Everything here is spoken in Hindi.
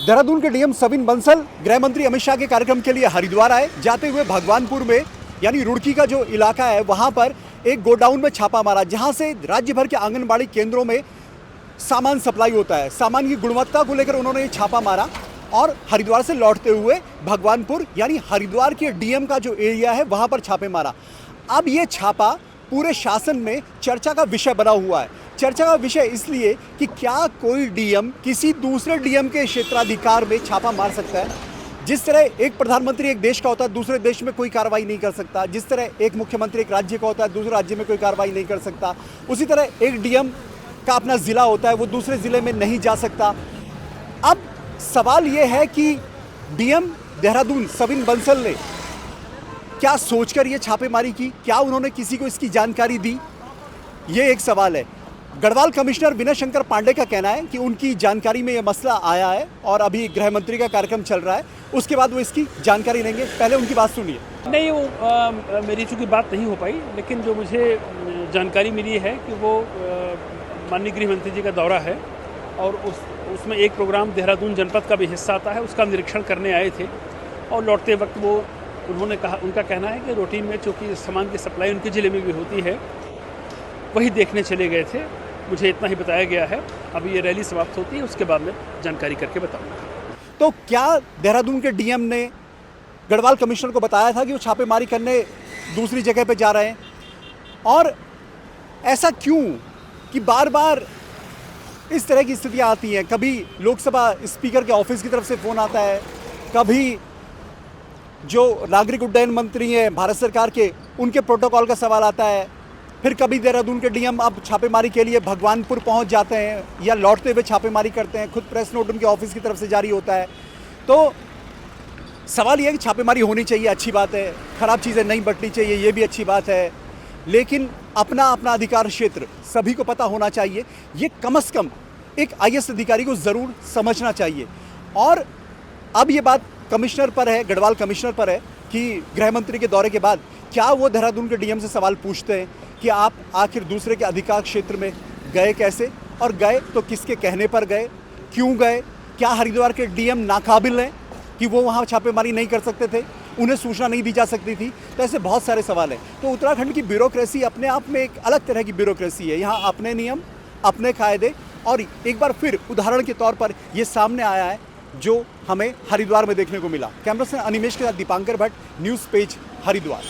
देहरादून के डीएम सविन बंसल गृह मंत्री अमित शाह के कार्यक्रम के लिए हरिद्वार आए। जाते हुए भगवानपुर में यानी रुड़की का जो इलाका है वहां पर एक गोडाउन में छापा मारा, जहां से राज्य भर के आंगनबाड़ी केंद्रों में सामान सप्लाई होता है। सामान की गुणवत्ता को लेकर उन्होंने ये छापा मारा और हरिद्वार से लौटते हुए भगवानपुर यानी हरिद्वार के डीएम का जो एरिया है वहां पर छापे मारा। अब ये छापा पूरे शासन में चर्चा का विषय बना हुआ है। चर्चा का विषय इसलिए कि क्या कोई डीएम किसी दूसरे डीएम के क्षेत्राधिकार में छापा मार सकता है। जिस तरह एक प्रधानमंत्री एक देश का होता है, दूसरे देश में कोई कार्रवाई नहीं कर सकता। जिस तरह एक मुख्यमंत्री एक राज्य का होता है, दूसरे राज्य में कोई कार्रवाई नहीं कर सकता। उसी तरह एक डीएम का अपना ज़िला होता है, वो दूसरे ज़िले में नहीं जा सकता। अब सवाल ये है कि डीएम देहरादून सविन बंसल ने क्या सोचकर ये छापेमारी की, क्या उन्होंने किसी को इसकी जानकारी दी, ये एक सवाल है। गढ़वाल कमिश्नर विनय शंकर पांडे का कहना है कि उनकी जानकारी में ये मसला आया है और अभी गृह मंत्री का कार्यक्रम चल रहा है, उसके बाद वो इसकी जानकारी लेंगे। पहले उनकी बात सुनिए। नहीं, वो मेरी चूँकि बात नहीं हो पाई, लेकिन जो मुझे जानकारी मिली है कि वो माननीय गृह मंत्री जी का दौरा है और उसमें एक प्रोग्राम देहरादून जनपद का भी हिस्सा आता है, उसका निरीक्षण करने आए थे और लौटते वक्त उन्होंने कहा, उनका कहना है कि रूटीन में चूँकि सामान की सप्लाई उनके ज़िले में भी होती है, वही देखने चले गए थे। मुझे इतना ही बताया गया है। अभी ये रैली समाप्त होती है, उसके बाद मैं जानकारी करके बताऊंगा। तो क्या देहरादून के डीएम ने गढ़वाल कमिश्नर को बताया था कि वो छापेमारी करने दूसरी जगह पे जा रहे हैं? और ऐसा क्यों कि बार बार इस तरह की स्थितियां आती हैं? कभी लोकसभा स्पीकर के ऑफिस की तरफ से फ़ोन आता है, कभी जो नागरिक उड्डयन मंत्री हैं भारत सरकार के, उनके प्रोटोकॉल का सवाल आता है, फिर कभी देहरादून के डीएम अब छापेमारी के लिए भगवानपुर पहुंच जाते हैं या लौटते हुए छापेमारी करते हैं। खुद प्रेस नोट उनके ऑफिस की तरफ से जारी होता है। तो सवाल यह है कि छापेमारी होनी चाहिए, अच्छी बात है, ख़राब चीज़ें नहीं बंटनी चाहिए, ये भी अच्छी बात है, लेकिन अपना अपना अधिकार क्षेत्र सभी को पता होना चाहिए। ये कम से कम एक आईएएस अधिकारी को ज़रूर समझना चाहिए। और अब ये बात कमिश्नर पर है, गढ़वाल कमिश्नर पर है कि गृह मंत्री के दौरे के बाद क्या वो देहरादून के डीएम से सवाल पूछते हैं कि आप आखिर दूसरे के अधिकार क्षेत्र में गए कैसे, और गए तो किसके कहने पर गए, क्यों गए? क्या हरिद्वार के डीएम नाकाबिल हैं कि वो वहाँ छापेमारी नहीं कर सकते थे, उन्हें सूचना नहीं दी जा सकती थी? तो ऐसे बहुत सारे सवाल हैं। तो उत्तराखंड की ब्यूरोक्रेसी अपने आप में एक अलग तरह की ब्यूरोक्रेसी है। यहाँ अपने नियम, अपने कायदे, और एक बार फिर उदाहरण के तौर पर ये सामने आया है जो हमें हरिद्वार में देखने को मिला। कैमरा से अनिमेश के साथ दीपांकर भट्ट, न्यूज़ पेज, हरिद्वार।